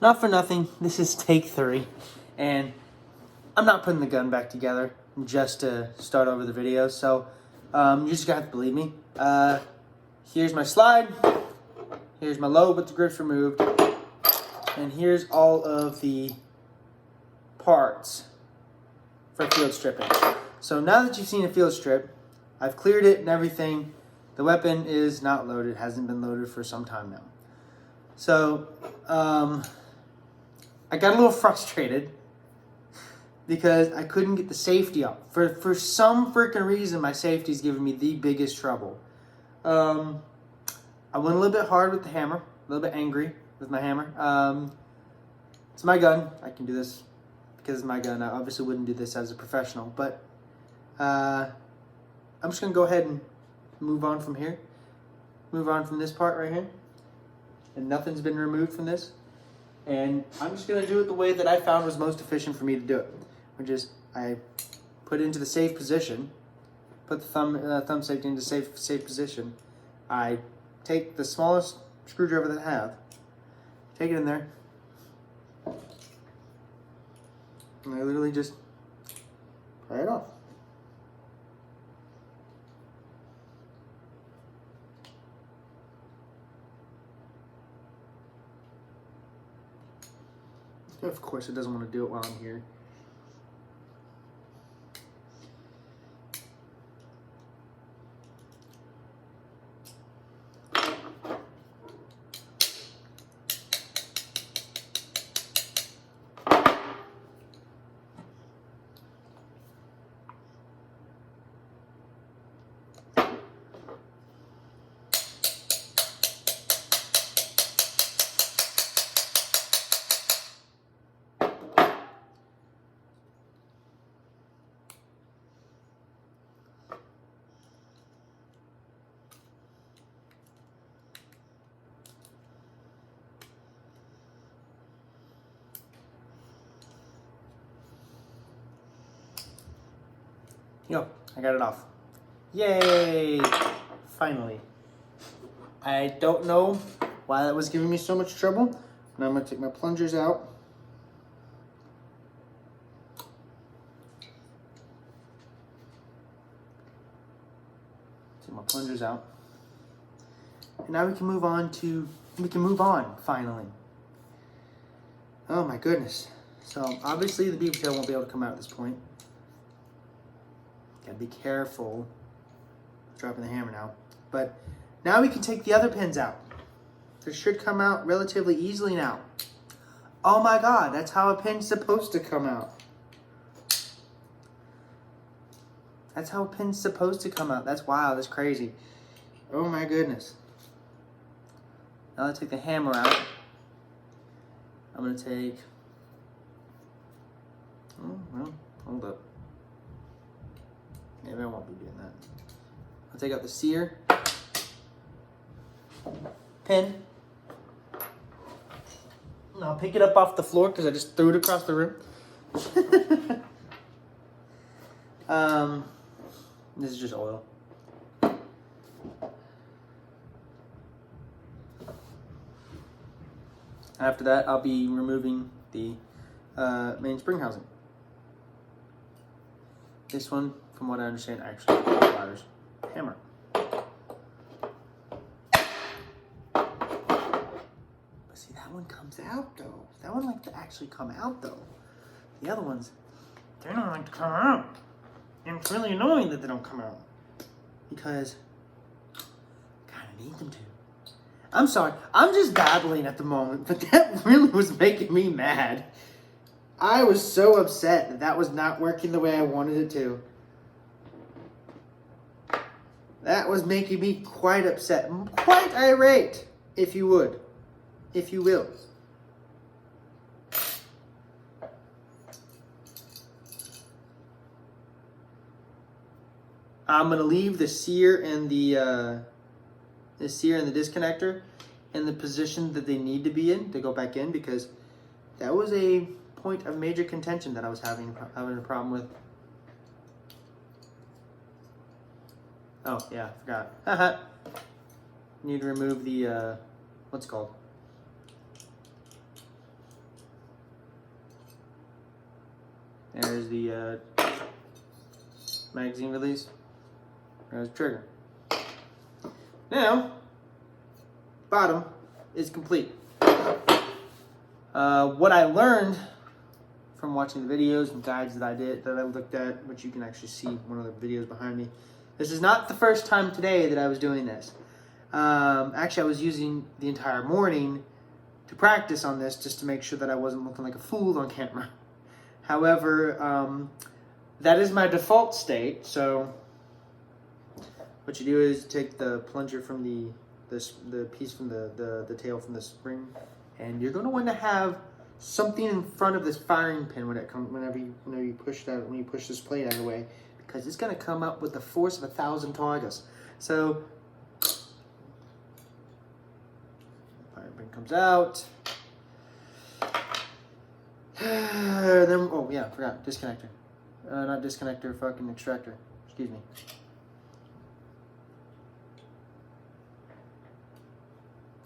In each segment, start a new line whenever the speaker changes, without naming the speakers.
Not for nothing, this is take 3, and I'm not putting the gun back together just to start over the video, so you just gotta believe me. Here's my slide, here's my load with the grips removed, and here's all of the parts for field stripping. So now that you've seen a field strip, I've cleared it and everything. The weapon is not loaded, hasn't been loaded for some time now. So, I got a little frustrated because I couldn't get the safety up. For some freaking reason, my safety's giving me the biggest trouble. I went a little bit hard with the hammer, a little bit angry with my hammer. It's my gun. I can do this because it's my gun. I obviously wouldn't do this as a professional, but I'm just going to go ahead and move on from here. Move on from this part right here. And nothing's been removed from this. And I'm just going to do it the way that I found was most efficient for me to do it, which is I put it into the safe position, put the thumb safety into safe position. I take the smallest screwdriver that I have, take it in there, and I literally just pry it off. Of course, it doesn't want to do it while I'm here. Yo, I got it off. Yay! Finally. I don't know why that was giving me so much trouble. Now I'm going to take my plungers out. Take my plungers out. And now we can move on finally. Oh my goodness. So obviously the beaver tail won't be able to come out at this point. Gotta be careful dropping the hammer now. But now we can take the other pins out. This should come out relatively easily now. Oh my god, that's how a pin's supposed to come out. That's how a pin's supposed to come out. That's wild, that's crazy. Oh my goodness. Now let's take the hammer out. I'm gonna take, oh, well, hold up. Maybe I won't be doing that. I'll take out the sear pin. And I'll pick it up off the floor because I just threw it across the room. This is just oil. After that, I'll be removing the main spring housing. This one, from what I understand, actually requires a hammer. But see, that one comes out though. That one likes to actually come out though. The other ones, they don't like to come out. And it's really annoying that they don't come out. Because I kind of need them to. I'm sorry, I'm just babbling at the moment, but that really was making me mad. I was so upset that that was not working the way I wanted it to. That was making me quite upset, quite irate, if you would, if you will. I'm gonna leave the sear and the disconnector in the position that they need to be in to go back in, because that was a point of major contention that I was having a problem with. Oh yeah, I forgot. Haha. Need to remove the what's it called? There's the magazine release. There's the trigger. Now, bottom is complete. What I learned from watching the videos and guides that I looked at, which you can actually see one of the videos behind me. This is not the first time today that I was doing this. Actually, I was using the entire morning to practice on this just to make sure that I wasn't looking like a fool on camera. However, that is my default state. So what you do is take the plunger from the piece from the tail from the spring, and you're going to want to have something in front of this firing pin whenever you push this plate out of the way, because it's going to come up with the force of 1,000 Tongas. So firing pin comes out. Then, oh yeah, I forgot, disconnector. Not disconnector, fucking extractor. Excuse me.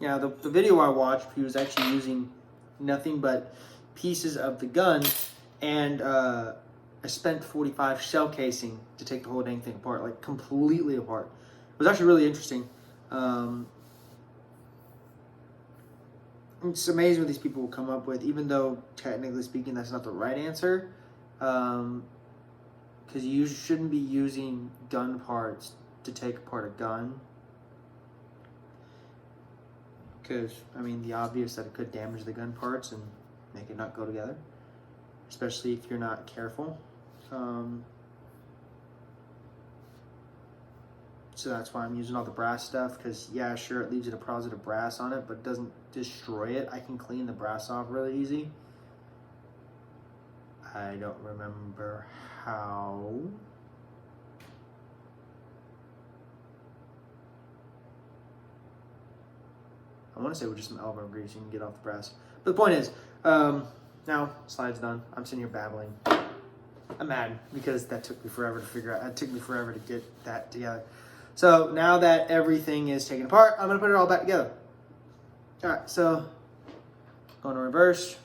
Yeah, the video I watched, he was actually using nothing but pieces of the gun, and I spent 45 shell casing to take the whole dang thing apart, like completely apart. It was actually really interesting. It's amazing what these people will come up with, even though technically speaking that's not the right answer, because you shouldn't be using gun parts to take apart a gun, because I mean the obvious that it could damage the gun parts and make it not go together, especially if you're not careful. So that's why I'm using all the brass stuff, because yeah, sure, it leaves a deposit of brass on it, but it doesn't destroy it. I can clean the brass off really easy. I don't remember how. I want to say with just some elbow grease you can get off the brass. But the point is, now slide's done. I'm sitting here babbling. I'm mad because that took me forever to figure out. It took me forever to get that together. So now that everything is taken apart, I'm going to put it all back together. All right, so going to reverse.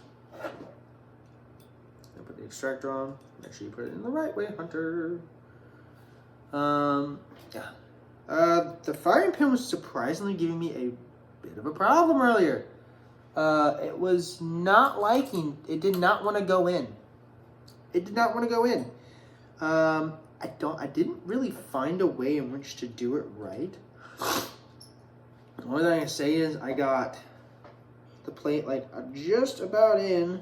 Put the extractor on. Make sure you put it in the right way, Hunter. Yeah. The firing pin was surprisingly giving me a bit of a problem earlier. It was not liking. It did not want to go in. It did not want to go in. I didn't really find a way in which to do it right. The only thing I can say is I got the plate like just about in.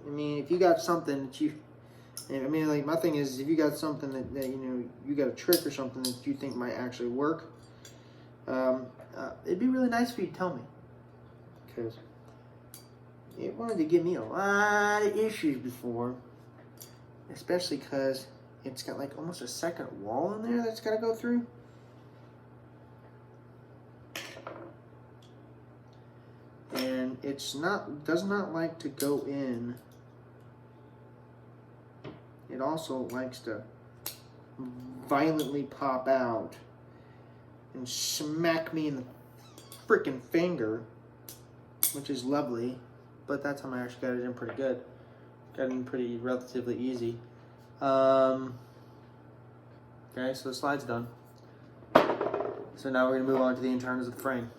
I mean, if you got something that you, I mean, like my thing is, if you got something that you know, you got a trick or something that you think might actually work, it'd be really nice for you to tell me, because it wanted to give me a lot of issues before. Especially because it's got like almost a second wall in there that's got to go through. And does not like to go in. It also likes to violently pop out and smack me in the freaking finger, which is lovely. But that time I actually got it in pretty good. Got in pretty relatively easy. Okay, so the slide's done. So now we're gonna move on to the internals of the frame.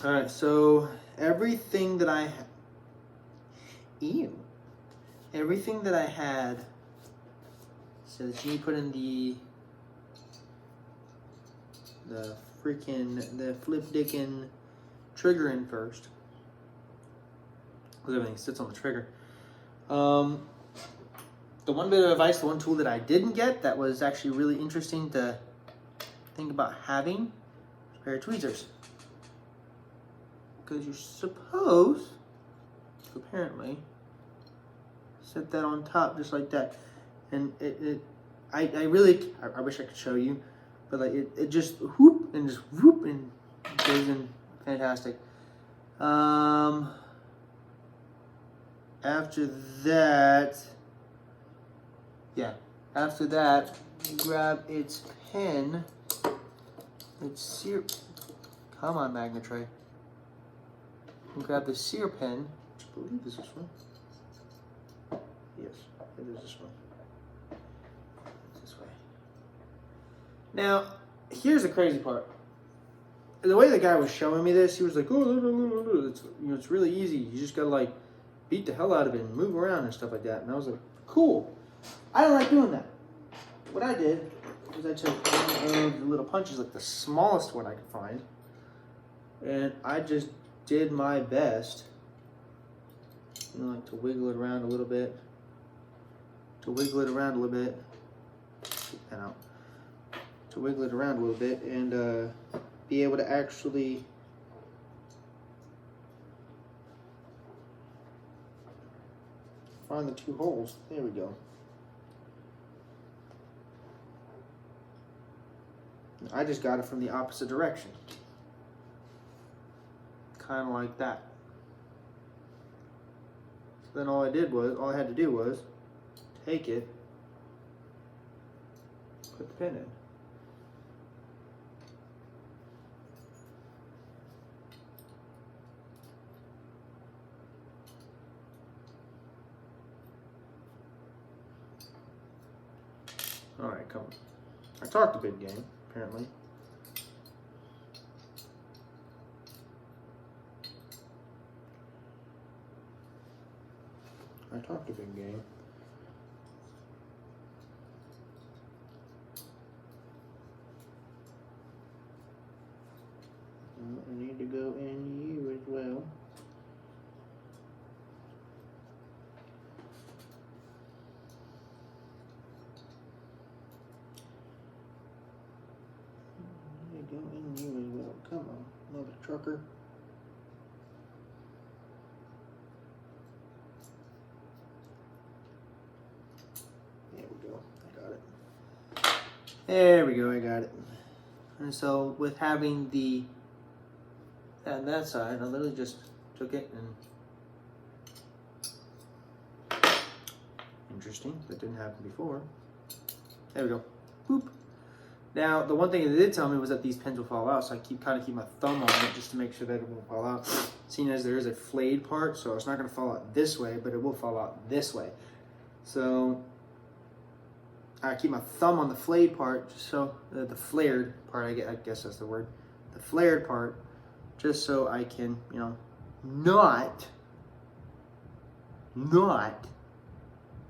All right, so everything that I had. So that you put in the flip dickin' trigger in first, because everything sits on the trigger. The one bit of advice, the one tool that I didn't get that was actually really interesting to think about having, is a pair of tweezers. Because you're supposed to apparently set that on top just like that. And I wish I could show you, but like it just whoop and just whoop and goes in fantastic. After that, you grab its pin. Come on, Magnatray. You grab the sear pin, which I believe is this one. Yes, it is this one. It's this way. Now, here's the crazy part. The way the guy was showing me this, he was like, "Oh, it's really easy. You just gotta like beat the hell out of it and move around and stuff like that." And I was like, "Cool." I don't like doing that. What I did was I took one of the little punches, like the smallest one I could find, and I just did my best, like to wiggle it around a little bit, and out, to wiggle it around a little bit, and be able to actually find the two holes. There we go. I just got it from the opposite direction. Kind of like that. So then all I had to do was take it, put the pin in. All right, come on. I talked a big game, apparently. I talked a big game. I need to go in you as well. Go in you as well. Come on, mother trucker. There we go. I got it. There we go. I got it. And so with having the on that side, I literally just took it and interesting. That didn't happen before. There we go. Boop. Now, the one thing it did tell me was that these pins will fall out, so I keep my thumb on it just to make sure that it won't fall out. Seeing as there is a flayed part, so it's not going to fall out this way, but it will fall out this way. So I keep my thumb on the flayed part, just so the flared part. I guess that's the word, the flared part, just so I can, not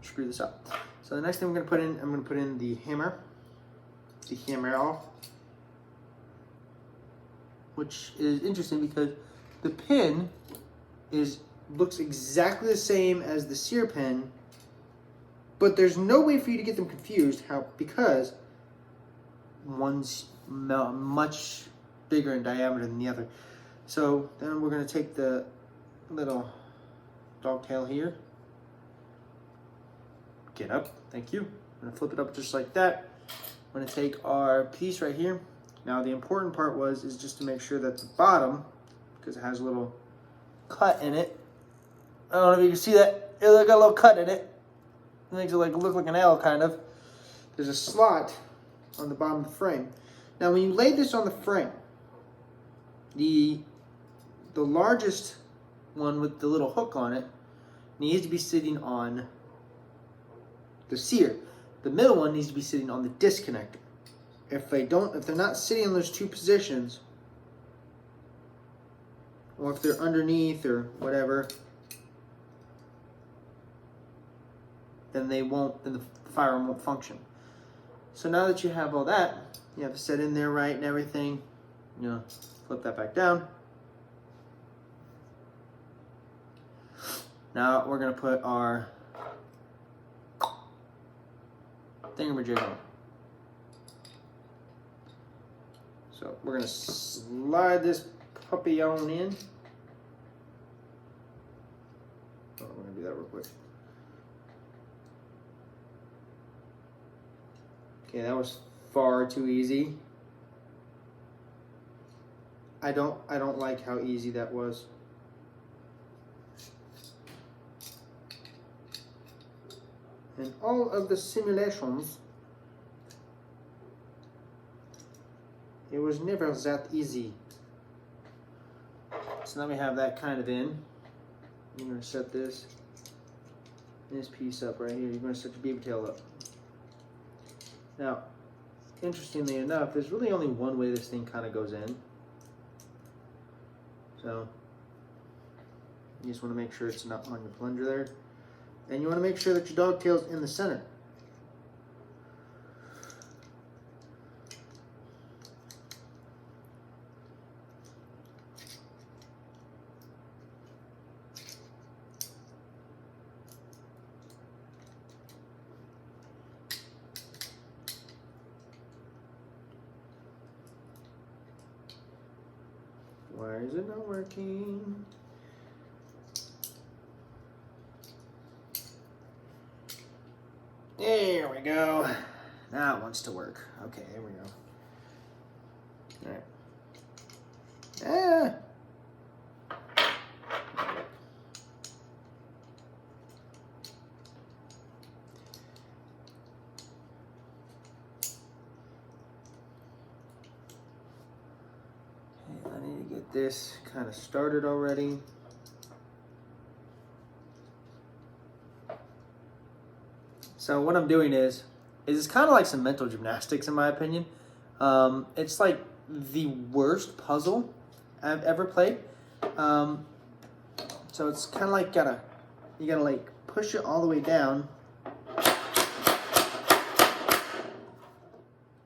screw this up. So the next thing I'm going to put in the hammer. The hammer off, which is interesting because the pin looks exactly the same as the sear pin, but there's no way for you to get them confused. Because one's much bigger in diameter than the other. So then we're going to take the little dogtail here. Get up, thank you. I'm going to flip it up just like that. I'm going to take our piece right here. Now the important part is just to make sure that the bottom, because it has a little cut in it. I don't know if you can see that. It got a little cut in it. It makes it look like an L kind of. There's a slot on the bottom of the frame. Now when you lay this on the frame, the largest one with the little hook on it needs to be sitting on the sear. The middle one needs to be sitting on the disconnector. If they're not sitting in those two positions, or if they're underneath or whatever, then the firearm won't function. So now that you have all that, you have to set in there right and everything, flip that back down. Now we're gonna put our thingamajig on. So we're going to slide this puppy on in. Oh, we're going to do that real quick. Okay, that was far too easy. I don't like how easy that was. In all of the simulations, it was never that easy. So now we have that kind of in. I'm going to set this this piece up right here. You're going to set your beaver tail up. Now, interestingly enough, there's really only one way this thing kind of goes in. So, you just want to make sure it's not on your plunger there. And you want to make sure that your dog tail's in the center. Why is it not working? There we go. Now it wants to work. Okay, here we go. All right. Okay, I need to get this kind of started already. So what I'm doing is it's kind of like some mental gymnastics in my opinion. It's like the worst puzzle I've ever played. So it's kind of like you gotta like push it all the way down,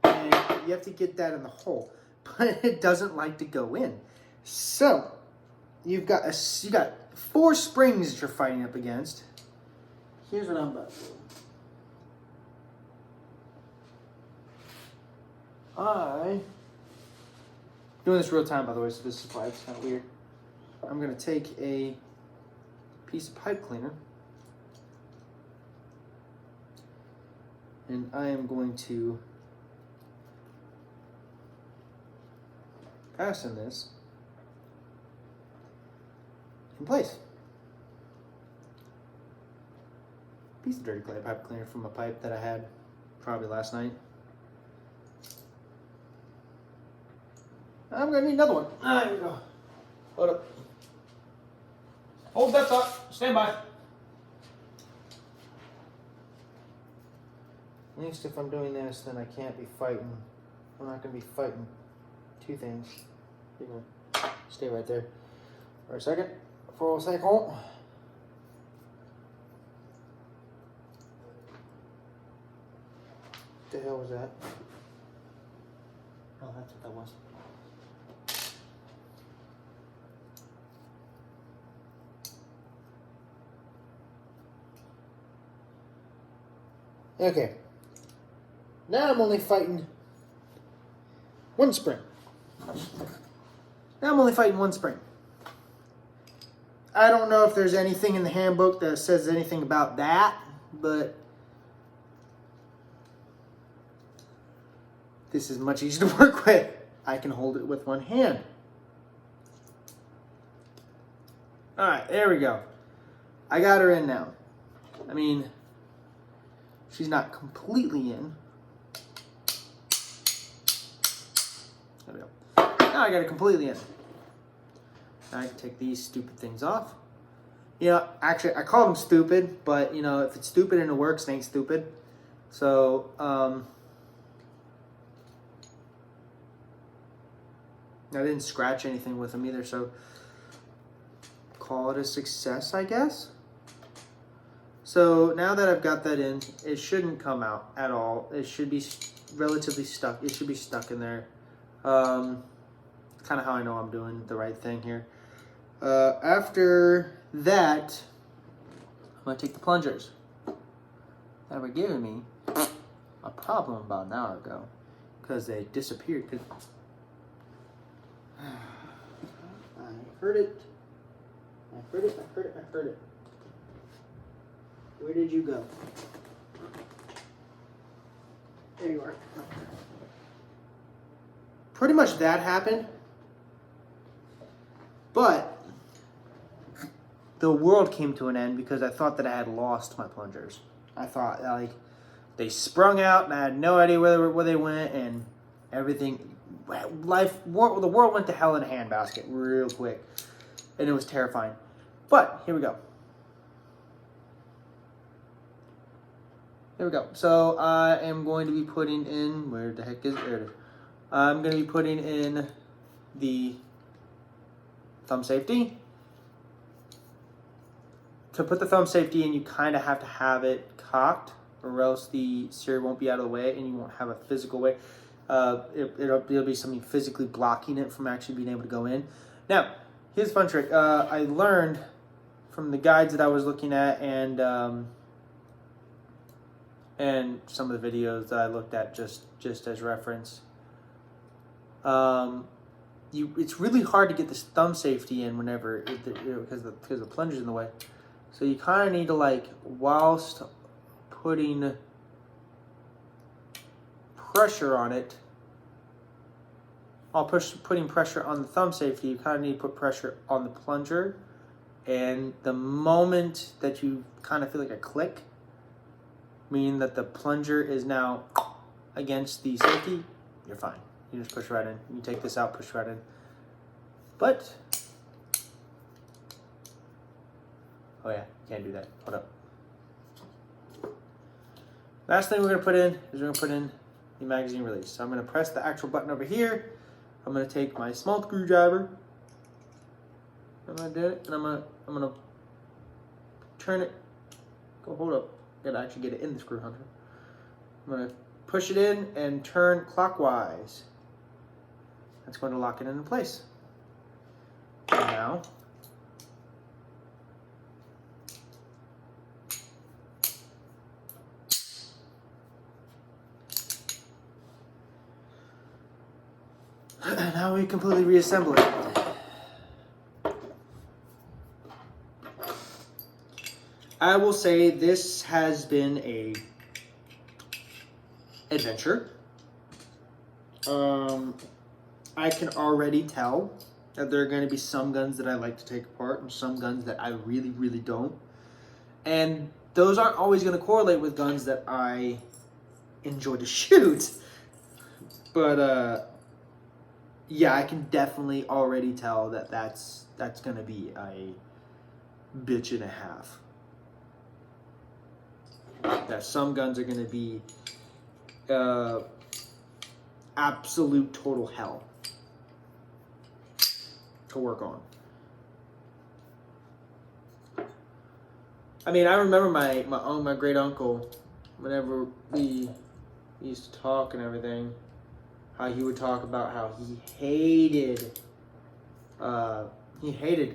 and you have to get that in the hole, but it doesn't like to go in. So you got 4 springs that you're fighting up against. Here's what I'm about to do. Doing this real time, by the way, so this is why it's kind of weird. I'm going to take a piece of pipe cleaner and I am going to fasten this in place. Piece of dirty clay pipe cleaner from a pipe that I had probably last night. I'm gonna need another one. There we go. Hold up. Hold that thought. Stand by. At least if I'm doing this, then I can't be fighting. I'm not gonna be fighting 2 things. You're gonna stay right there for a second. For a second. What the hell was that? Oh, that's what that was. Okay. Now I'm only fighting 1 spring. Now I'm only fighting 1 spring. I don't know if there's anything in the handbook that says anything about that, but this is much easier to work with. I can hold it with 1 hand. Alright, there we go. I got her in now. I mean, she's not completely in. There we go. Now I got her completely in. Now I can take these stupid things off. You know, actually, I call them stupid, but, you know, if it's stupid and it works, it ain't stupid. So, I didn't scratch anything with them either, so call it a success, I guess. So now that I've got that in, it shouldn't come out at all. It should be relatively stuck. It should be stuck in there. Kind of how I know I'm doing the right thing here. After that, I'm going to take the plungers that were giving me a problem about an hour ago because they disappeared. I heard it. I heard it. I heard it. I heard it. Where did you go? There you are. Pretty much that happened. But the world came to an end because I thought that I had lost my plungers. I thought, like, they sprung out and I had no idea where they went, and everything, the world went to hell in a handbasket real quick. And it was terrifying. But here we go. Here we go. So I am going to be putting in, where the heck is it? There it is. I'm going to be putting in the thumb safety. To put the thumb safety in, you kind of have to have it cocked, or else the sear won't be out of the way and you won't have a physical way. It'll be something physically blocking it from actually being able to go in. Now, here's a fun trick. I learned from the guides that I was looking at and some of the videos that I looked at just as reference. It's really hard to get this thumb safety in whenever because the plunger's in the way. So you kind of need to, like, whilst putting pressure on it, while putting pressure on the thumb safety, you kind of need to put pressure on the plunger. And the moment that you kind of feel like a click, meaning that the plunger is now against the safety, you're fine. You just push right in. You take this out, push right in. But, oh yeah, can't do that. Hold up. Last thing we're going to put in is we're going to put in the magazine release. So I'm going to press the actual button over here. I'm going to take my small screwdriver. I'm going to do it, and I'm going to turn it. Go, hold up. Got to actually get it in the screw hunter. I'm going to push it in and turn clockwise. That's going to lock it into place. Now, now we completely reassemble it. I will say this has been a adventure. I can already tell that there are going to be some guns that I like to take apart and some guns that I really, really don't. And those aren't always going to correlate with guns that I enjoy to shoot. But, yeah, I can definitely already tell that that's going to be a bitch and a half. That some guns are going to be absolute total hell to work on. I mean, I remember my great uncle, whenever we used to talk and everything, how he would talk about how he hated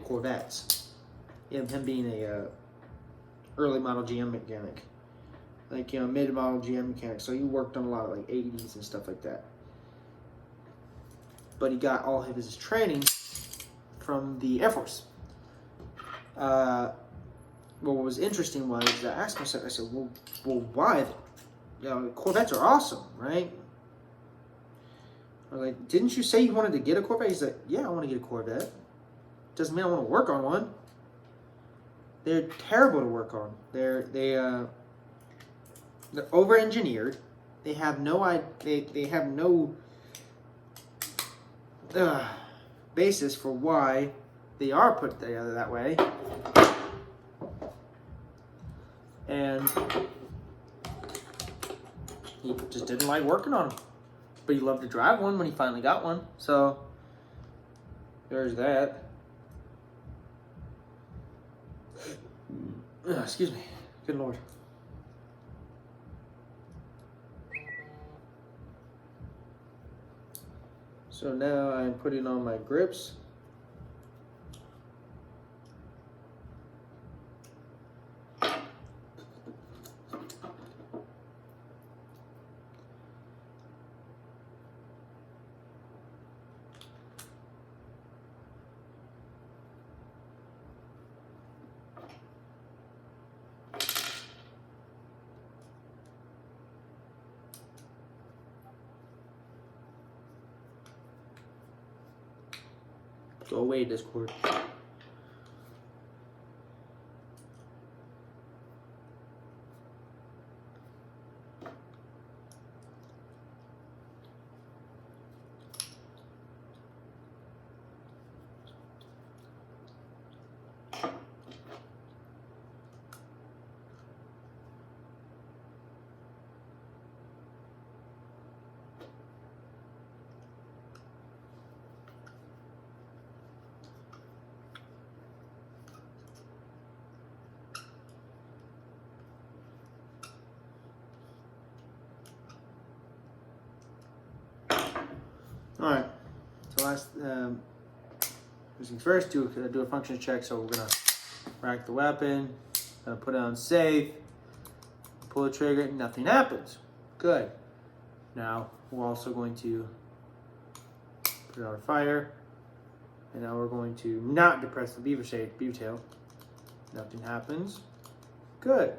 Corvettes. Him being a early model GM mechanic, like, you know, mid model GM mechanic. So he worked on a lot of like 80s and stuff like that. But he got all of his training from the Air Force. What was interesting was I asked myself, I said, well, why? You know, Corvettes are awesome, right? I was like, didn't you say you wanted to get a Corvette? He's like, yeah, I want to get a Corvette. Doesn't mean I want to work on one. They're terrible to work on. They're over-engineered. They have no basis for why they are put together that way. And he just didn't like working on them. But he loved to drive one when he finally got one. So there's that. Excuse me. Good Lord. So now I'm putting on my grips. Go away, Discord. first things first, do a function check. So we're gonna rack the weapon, put it on safe, pull the trigger, nothing happens. Good. Now we're also going to put it on fire, and now we're going to not depress the beaver tail. Nothing happens. Good.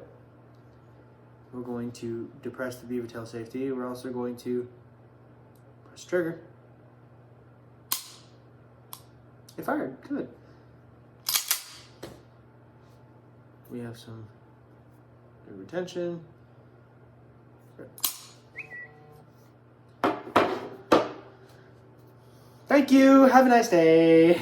We're going to depress the beaver tail safety. We're also going to press trigger. It fired. Good. We have some good retention. Good. Thank you. Have a nice day.